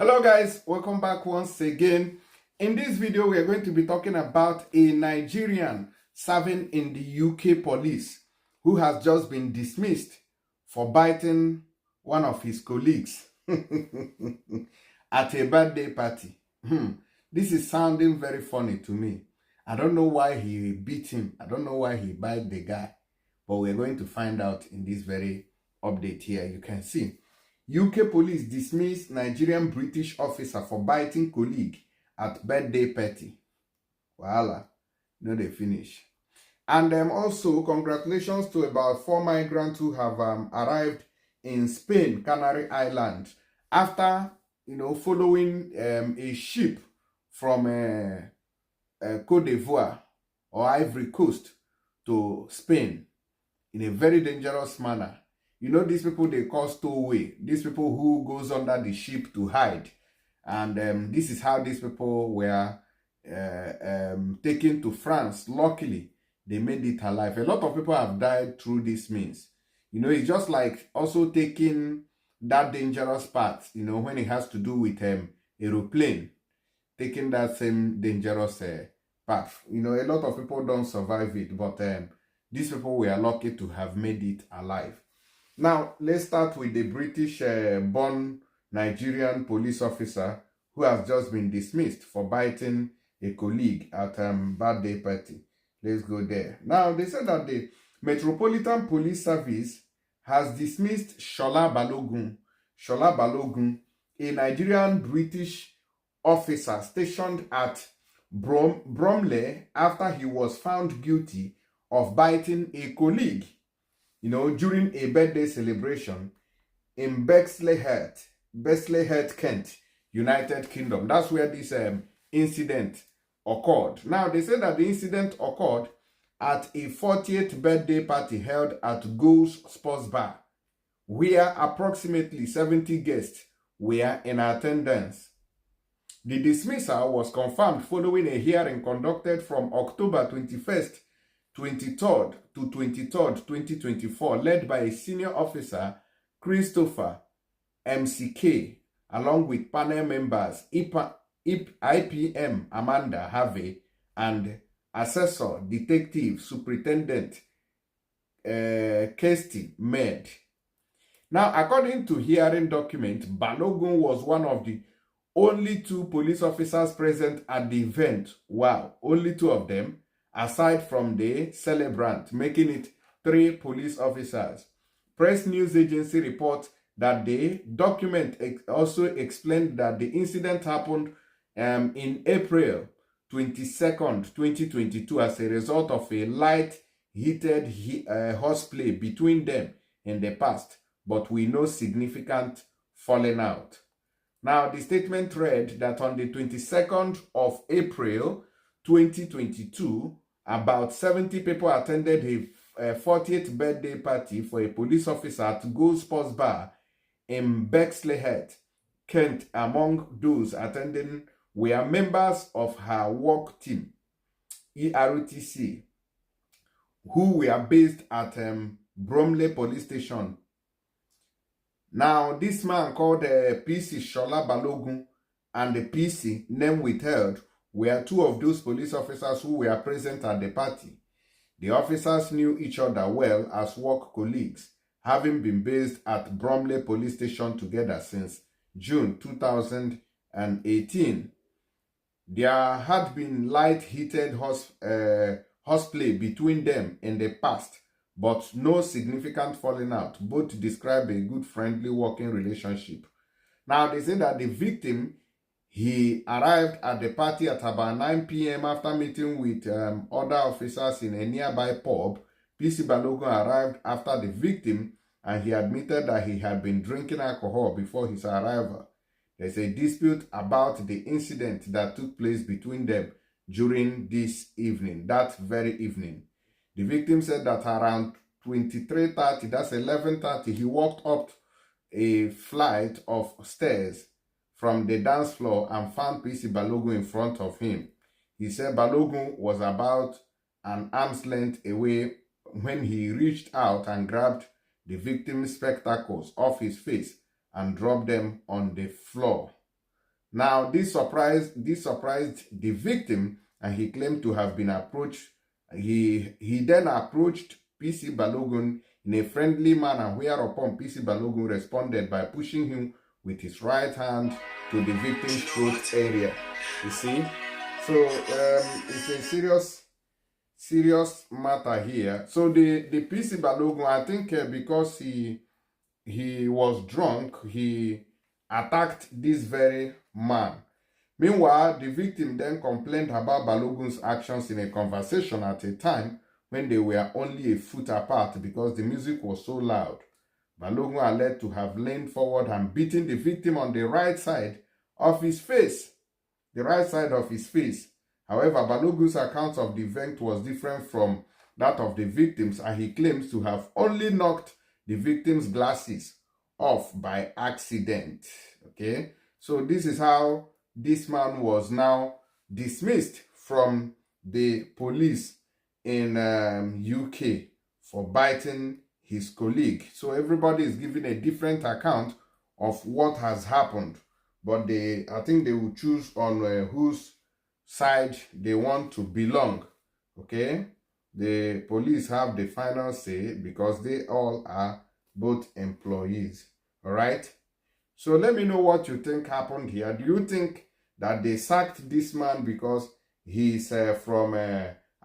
Hello guys, welcome back once again. In this video, we are going to be talking about a Nigerian serving in the UK police who has just been dismissed for biting one of his colleagues at a birthday party. This is sounding very funny to me. I don't know why he beat him. I don't know why he bit the guy. But we're going to find out in this very update here. You can see UK police dismiss Nigerian British officer for biting colleague at birthday party. Voila, they finish. And also, congratulations to about 4 migrants who have arrived in Spain, Canary Islands, after, following a ship from Côte d'Ivoire or Ivory Coast to Spain in a very dangerous manner. These people they call stowaway. These people who goes under the ship to hide. And this is how these people were taken to France. Luckily, they made it alive. A lot of people have died through this means. It's just like also taking that dangerous part, when it has to do with aeroplane. Taking that same dangerous path. A lot of people don't survive it. But these people were lucky to have made it alive. Now, let's start with the British-born Nigerian police officer who has just been dismissed for biting a colleague at a birthday party. Let's go there. Now, they said that the Metropolitan Police Service has dismissed Shola Balogun, a Nigerian British officer stationed at Bromley after he was found guilty of biting a colleague during a birthday celebration in Bexleyheath, Kent, United Kingdom. That's where this incident occurred. Now, they say that the incident occurred at a 40th birthday party held at Goals Sports Bar, where approximately 70 guests were in attendance. The dismissal was confirmed following a hearing conducted from October 21st 23rd to 23rd, 2024, led by a senior officer, Christopher MCK, along with panel members IPM Amanda Harvey and Assessor Detective Superintendent Kirsty Med. Now, according to hearing document, Balogun was one of the only 2 police officers present at the event. Wow, only 2 of them, aside from the celebrant, making it 3 police officers. Press News Agency reports that the document also explained that the incident happened in April 22nd, 2022 as a result of a light-heated horseplay between them in the past, but with no significant falling out. Now, the statement read that on the 22nd of April 2022, about 70 people attended a 40th birthday party for a police officer at Gold Sports Bar in Bexleyheath, Kent. Among those attending were members of her work team, ERTC, who were based at Bromley Police Station. Now, this man called PC Shola Balogun and the PC, name withheld, were 2 of those police officers who were present at the party. The officers knew each other well as work colleagues, having been based at Bromley Police Station together since June 2018. There had been light-heated horseplay between them in the past, but no significant falling out. Both described a good friendly working relationship. Now, they say that the victim, he arrived at the party at about 9 p.m. after meeting with other officers in a nearby pub. PC Balogun arrived after the victim, and he admitted that he had been drinking alcohol before his arrival. There's a dispute about the incident that took place between them during that very evening. The victim said that around 23:30, that's 11:30, he walked up a flight of stairs from the dance floor and found PC Balogun in front of him. He said Balogun was about an arm's length away when he reached out and grabbed the victim's spectacles off his face and dropped them on the floor. Now, this surprised the victim, and he claimed to have been approached. He then approached PC Balogun in a friendly manner, whereupon PC Balogun responded by pushing him with his right hand to the victim's throat area. You see? So it's a serious matter here. So the PC Balogun, I think because he was drunk, he attacked this very man. Meanwhile, the victim then complained about Balogun's actions in a conversation at a time when they were only a foot apart because the music was so loud. Balogun alleged to have leaned forward and beaten the victim on the right side of his face. The right side of his face. However, Balogun's account of the event was different from that of the victims, and he claims to have only knocked the victim's glasses off by accident. Okay, so this is how this man was now dismissed from the police in UK for biting his colleague. So everybody is giving a different account of what has happened, but I think they will choose on whose side they want to belong. Okay, the police have the final say because they all are both employees. All right, so let me know what you think happened here. Do you think that they sacked this man because he's from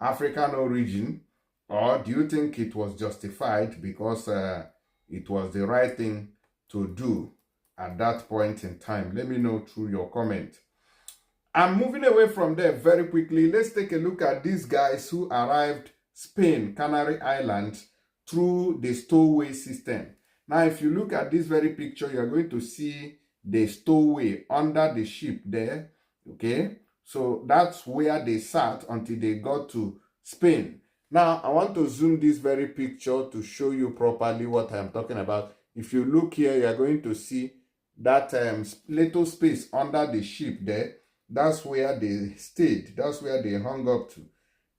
African origin, or do you think it was justified because it was the right thing to do at that point in time? Let me know through your comment. I'm moving away from there very quickly. Let's take a look at these guys who arrived Spain, Canary Islands, through the stowaway system. Now, if you look at this very picture, you're going to see the stowaway under the ship there. Okay, so that's where they sat until they got to Spain. Now, I want to zoom this very picture to show you properly what I'm talking about. If you look here, you're going to see that little space under the ship there. That's where they stayed. That's where they hung up to.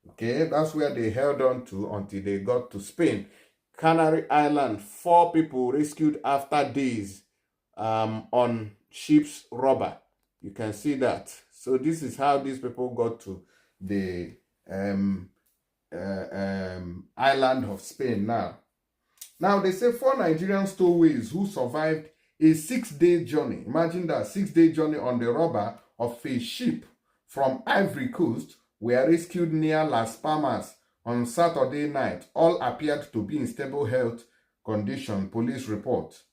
Okay, that's where they held on to until they got to Spain. Canary Island, 4 people rescued after days on ship's rubber. You can see that. So this is how these people got to the island of Spain now. Now, they say 4 Nigerian stowaways who survived a 6-day journey. Imagine that, 6-day journey on the rubber of a ship from Ivory Coast were rescued near Las Palmas on Saturday night. All appeared to be in stable health condition, police report.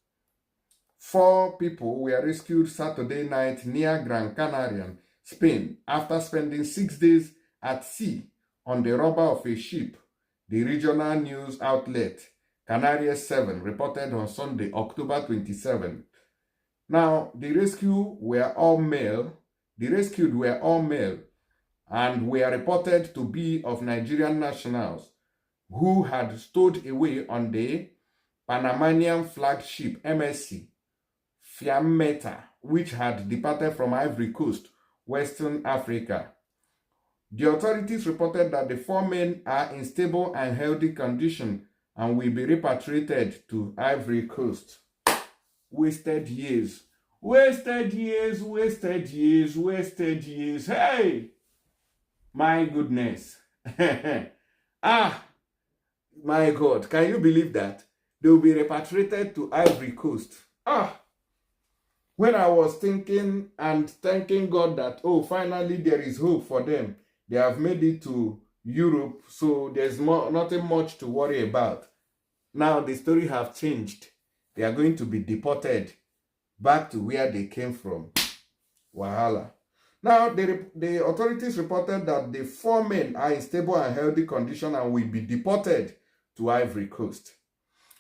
4 people were rescued Saturday night near Gran Canaria, Spain, after spending 6 days at sea on the rubber of a ship. The regional news outlet Canarias 7 reported on Sunday, October 27. Now, the rescued were all male and were reported to be of Nigerian nationals who had stowed away on the Panamanian flagship MSC Fiammetta, which had departed from Ivory Coast, Western Africa. The authorities reported that the 4 men are in stable and healthy condition and will be repatriated to Ivory Coast. Wasted years. Wasted years, wasted years, wasted years. Hey! My goodness. Ah! My God. Can you believe that? They will be repatriated to Ivory Coast. Ah! When I was thinking and thanking God that, oh, finally there is hope for them. They have made it to Europe, so there's nothing much to worry about. Now the story have changed. They are going to be deported back to where they came from. Wahala. Now, the authorities reported that the 4 men are in stable and healthy condition and will be deported to Ivory Coast.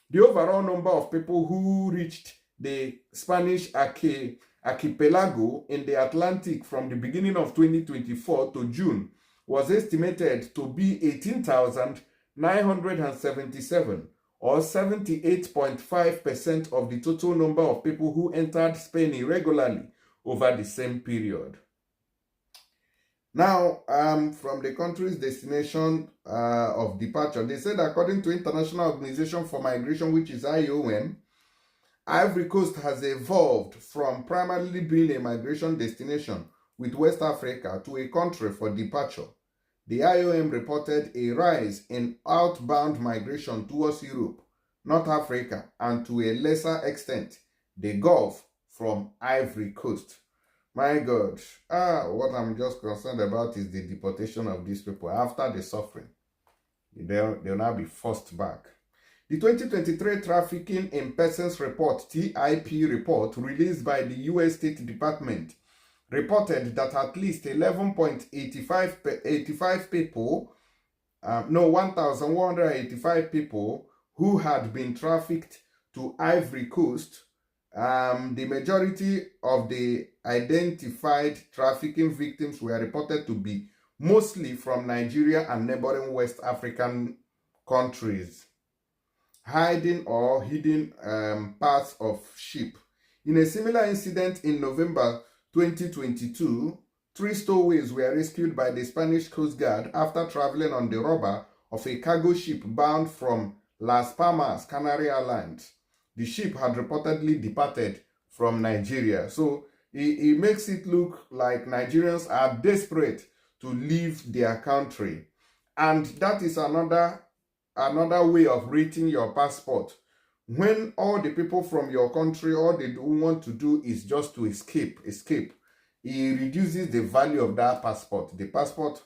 The overall number of people who reached the Spanish archipelago in the Atlantic from the beginning of 2024 to June was estimated to be 18,977, or 78.5% of the total number of people who entered Spain irregularly over the same period. Now, from the country's destination of departure, they said according to International Organization for Migration, which is IOM, Ivory Coast has evolved from primarily being a migration destination with West Africa to a country for departure. The IOM reported a rise in outbound migration towards Europe, North Africa, and to a lesser extent, the Gulf from Ivory Coast. My God, what I'm just concerned about is the deportation of these people after the suffering. They'll now be forced back. The 2023 Trafficking in Persons Report, TIP report, released by the U.S. State Department, reported that at least 1,185 people, 1,185 people who had been trafficked to Ivory Coast. The majority of the identified trafficking victims were reported to be mostly from Nigeria and neighboring West African countries, hiding or hidden parts of ship. In a similar incident in November 2022, 3 stowaways were rescued by the Spanish Coast Guard after traveling on the rubber of a cargo ship bound from Las Palmas, Canary Islands. The ship had reportedly departed from Nigeria. So it makes it look like Nigerians are desperate to leave their country. And that is another way of rating your passport. When all the people from your country, all they want to do is just to escape, it reduces the value of that passport. The passport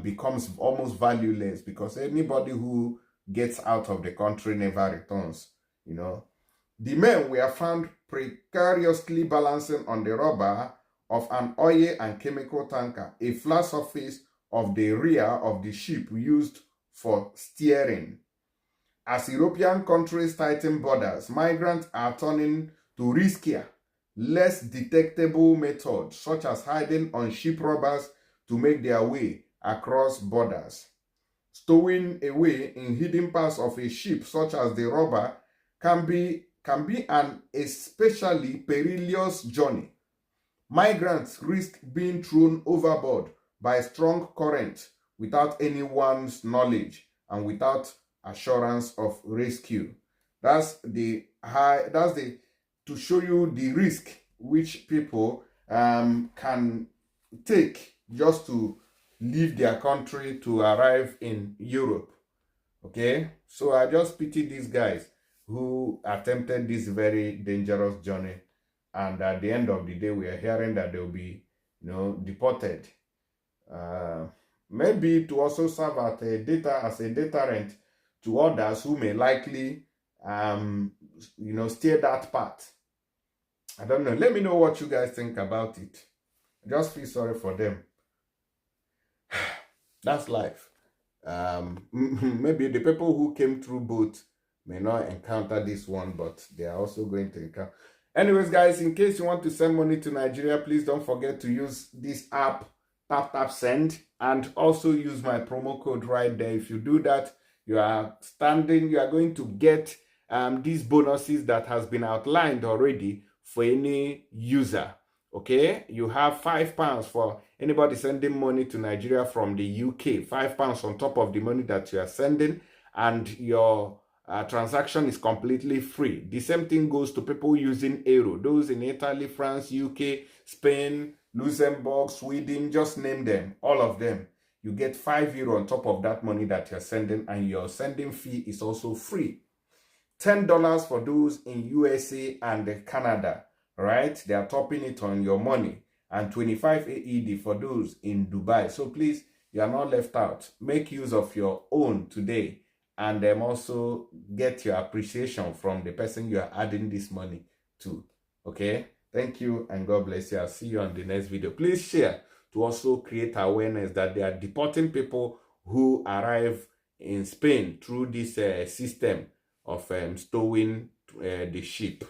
becomes almost valueless because anybody who gets out of the country never returns, you know. The men were found precariously balancing on the rubber of an oil and chemical tanker, a flat surface of the rear of the ship used for steering. As European countries tighten borders, migrants are turning to riskier, less detectable methods such as hiding on ship rubbers to make their way across borders. Stowing away in hidden parts of a ship such as the rubber can be an especially perilous journey. Migrants risk being thrown overboard by a strong current without anyone's knowledge and without assurance of rescue. That's to show you the risk which people can take just to leave their country to arrive in Europe. Okay, so I just pity these guys who attempted this very dangerous journey, and at the end of the day we are hearing that they'll be deported. Maybe to also serve as a deterrent to others who may likely steer that path. I don't know. Let me know what you guys think about it. I just feel sorry for them. That's life. Maybe the people who came through boat may not encounter this one, but they are also going to encounter. Anyways, guys, in case you want to send money to Nigeria, please don't forget to use this app, tap send, and also use my promo code right there. If you do that, you are going to get these bonuses that has been outlined already for any user. Okay, you have £5 for anybody sending money to Nigeria from the UK, £5 on top of the money that you are sending, and your transaction is completely free. The same thing goes to people using euro, those in Italy, France, UK, Spain, Luxembourg, Sweden, just name them, all of them. You get €5 on top of that money that you're sending, and your sending fee is also free. $10 for those in USA and Canada, right? They are topping it on your money, and 25 AED for those in Dubai. So please, you are not left out. Make use of your own today, and then also get your appreciation from the person you are adding this money to. Okay, thank you and God bless you. I'll see you on the next video. Please share to also create awareness that they are deporting people who arrive in Spain through this system of stowing the ship.